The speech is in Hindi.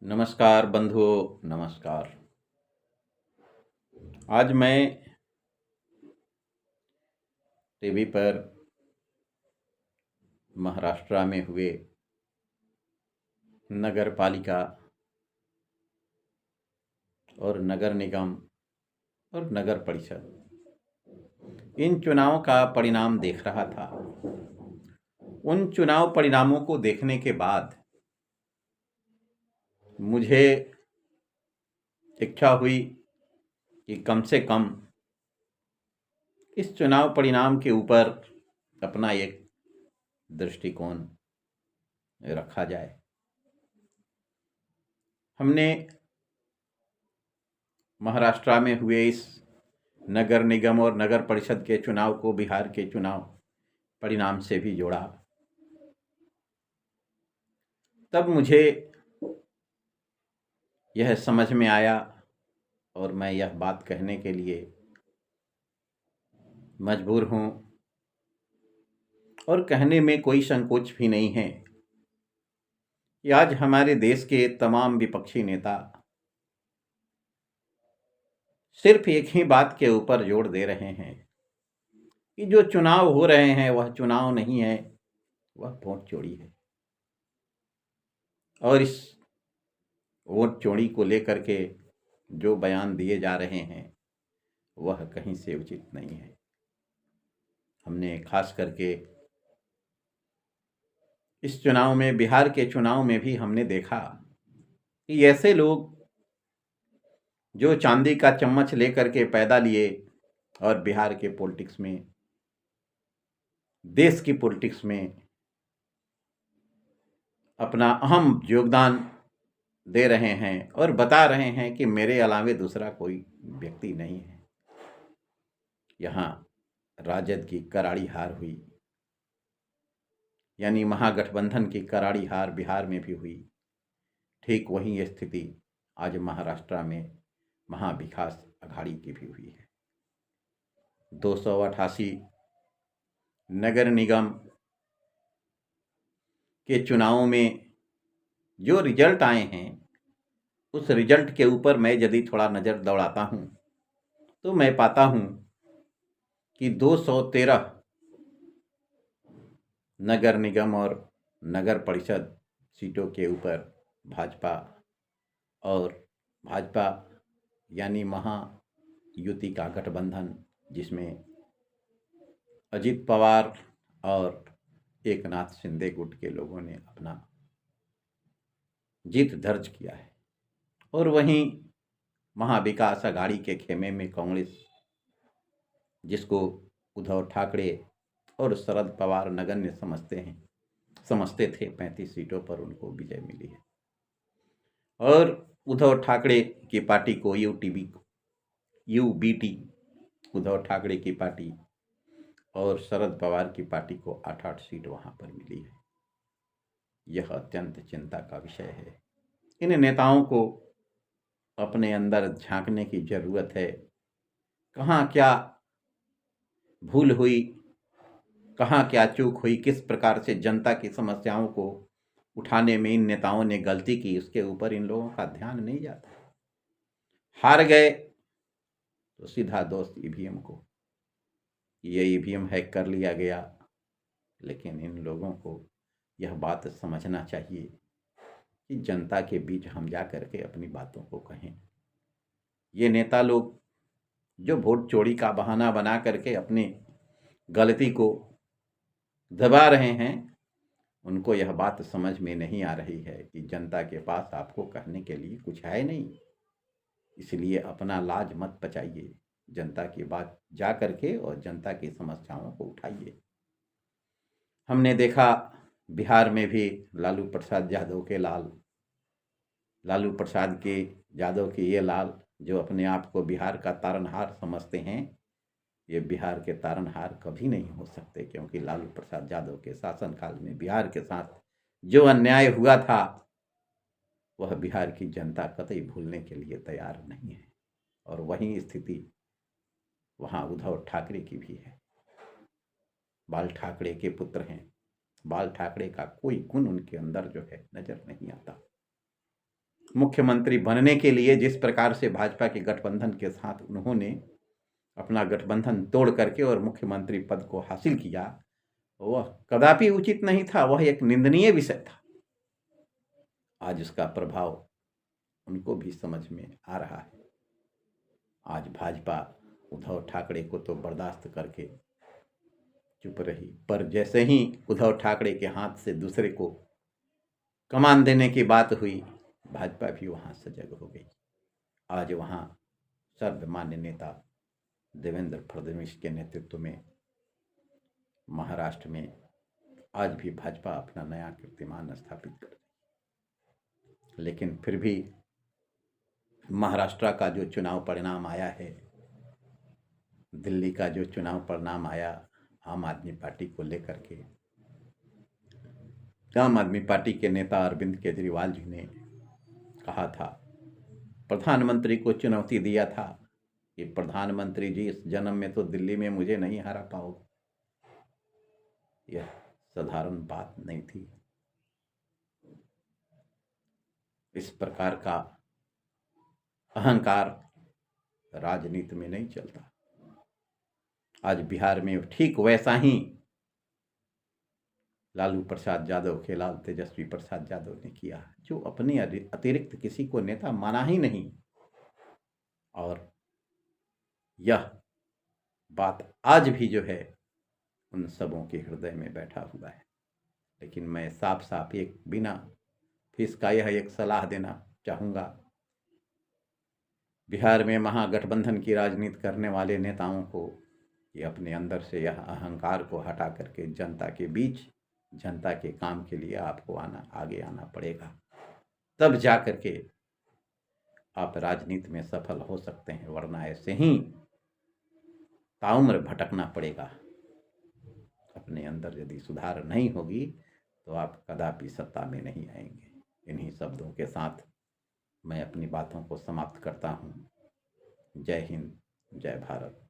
नमस्कार बंधुओं, नमस्कार। आज मैं टीवी पर महाराष्ट्र में हुए नगर पालिका और नगर निगम और नगर परिषद इन चुनावों का परिणाम देख रहा था। उन चुनाव परिणामों को देखने के बाद मुझे इच्छा हुई कि कम से कम इस चुनाव परिणाम के ऊपर अपना एक दृष्टिकोण रखा जाए। हमने महाराष्ट्र में हुए इस नगर निगम और नगर परिषद के चुनाव को बिहार के चुनाव परिणाम से भी जोड़ा। तब मुझे यह समझ में आया और मैं यह बात कहने के लिए मजबूर हूँ और कहने में कोई संकोच भी नहीं है कि आज हमारे देश के तमाम विपक्षी नेता सिर्फ एक ही बात के ऊपर जोर दे रहे हैं कि जो चुनाव हो रहे हैं वह चुनाव नहीं है, वह वोट चोरी है। और इस वोट चोरी को लेकर के जो बयान दिए जा रहे हैं वह कहीं से उचित नहीं है। हमने खास करके इस चुनाव में, बिहार के चुनाव में भी हमने देखा कि ऐसे लोग जो चांदी का चम्मच लेकर के पैदा लिए और बिहार के पॉलिटिक्स में, देश की पॉलिटिक्स में अपना अहम योगदान दे रहे हैं और बता रहे हैं कि मेरे अलावे दूसरा कोई व्यक्ति नहीं है। यहाँ राजद की करारी हार हुई, यानी महागठबंधन की करारी हार बिहार में भी हुई। ठीक वही स्थिति आज महाराष्ट्र में महाविकास अघाड़ी की भी हुई है। 288 नगर निगम के चुनावों में जो रिजल्ट आए हैं उस रिजल्ट के ऊपर मैं यदि थोड़ा नज़र दौड़ाता हूँ तो मैं पाता हूँ कि 213 नगर निगम और नगर परिषद सीटों के ऊपर भाजपा यानी महायुति का गठबंधन, जिसमें अजित पवार और एकनाथ शिंदे गुट के लोगों ने अपना जीत दर्ज किया है। और वहीं महाविकास अघाड़ी के खेमे में कांग्रेस, जिसको उद्धव ठाकरे और शरद पवार नगण्य समझते थे, 35 सीटों पर उनको विजय मिली है। और उद्धव ठाकरे की पार्टी को यूबीटी, उद्धव ठाकरे की पार्टी और शरद पवार की पार्टी को 8-8 सीट वहां पर मिली है। यह अत्यंत चिंता का विषय है। इन नेताओं को अपने अंदर झांकने की जरूरत है। कहाँ क्या भूल हुई, कहाँ क्या चूक हुई, किस प्रकार से जनता की समस्याओं को उठाने में इन नेताओं ने गलती की, उसके ऊपर इन लोगों का ध्यान नहीं जाता। हार गए तो सीधा दोष ईवीएम को, ये ईवीएम हैक कर लिया गया। लेकिन इन लोगों को यह बात समझना चाहिए कि जनता के बीच हम जा करके अपनी बातों को कहें। ये नेता लोग जो वोट चोरी का बहाना बना करके अपनी गलती को दबा रहे हैं, उनको यह बात समझ में नहीं आ रही है कि जनता के पास आपको कहने के लिए कुछ है नहीं। इसलिए अपना लाज मत बचाइए, जनता की बात जा करके और जनता की समस्याओं को उठाइए। हमने देखा बिहार में भी लालू प्रसाद यादव के लाल, जो अपने आप को बिहार का तारनहार समझते हैं, ये बिहार के तारनहार कभी नहीं हो सकते, क्योंकि लालू प्रसाद यादव के शासनकाल में बिहार के साथ जो अन्याय हुआ था वह बिहार की जनता कतई भूलने के लिए तैयार नहीं है। और वही स्थिति वहाँ उद्धव ठाकरे की भी है। बाल ठाकरे के पुत्र हैं। बाल ठाकरे का कोई गुण उनके अंदर जो है नजर नहीं आता। मुख्यमंत्री बनने के लिए जिस प्रकार से भाजपा के गठबंधन के साथ उन्होंने अपना गठबंधन तोड़ करके और मुख्यमंत्री पद को हासिल किया, वह कदापि उचित नहीं था, वह एक निंदनीय विषय था। आज उसका प्रभाव उनको भी समझ में आ रहा है। आज भाजपा उद्धव ठाकरे को तो बर्दाश्त करके चुप रही, पर जैसे ही उद्धव ठाकरे के हाथ से दूसरे को कमान देने की बात हुई, भाजपा भी वहां सजग हो गई। आज वहां सर्वमान्य नेता देवेंद्र फडणवीस के नेतृत्व में महाराष्ट्र में आज भी भाजपा अपना नया कीर्तिमान स्थापित कर रही। लेकिन फिर भी महाराष्ट्र का जो चुनाव परिणाम आया है, दिल्ली का जो चुनाव परिणाम आया आम आदमी पार्टी को लेकर के, आम आदमी पार्टी के नेता अरविंद केजरीवाल जी ने कहा था, प्रधानमंत्री को चुनौती दिया था कि प्रधानमंत्री जी इस जन्म में तो दिल्ली में मुझे नहीं हरा पाओगे। यह साधारण बात नहीं थी। इस प्रकार का अहंकार राजनीति में नहीं चलता। आज बिहार में ठीक वैसा ही लालू प्रसाद यादव के लाल तेजस्वी प्रसाद यादव ने किया, जो अपने अतिरिक्त किसी को नेता माना ही नहीं। और यह बात आज भी जो है उन सबों के हृदय में बैठा हुआ है। लेकिन मैं साफ साफ एक बिना फीस का यह एक सलाह देना चाहूँगा, बिहार में महागठबंधन की राजनीति करने वाले नेताओं को कि अपने अंदर से यह अहंकार को हटा करके जनता के बीच, जनता के काम के लिए आपको आगे आना पड़ेगा। तब जा करके आप राजनीति में सफल हो सकते हैं, वरना ऐसे ही ताउम्र भटकना पड़ेगा। अपने अंदर यदि सुधार नहीं होगी तो आप कदापि सत्ता में नहीं आएंगे। इन्हीं शब्दों के साथ मैं अपनी बातों को समाप्त करता हूँ। जय हिंद, जय भारत।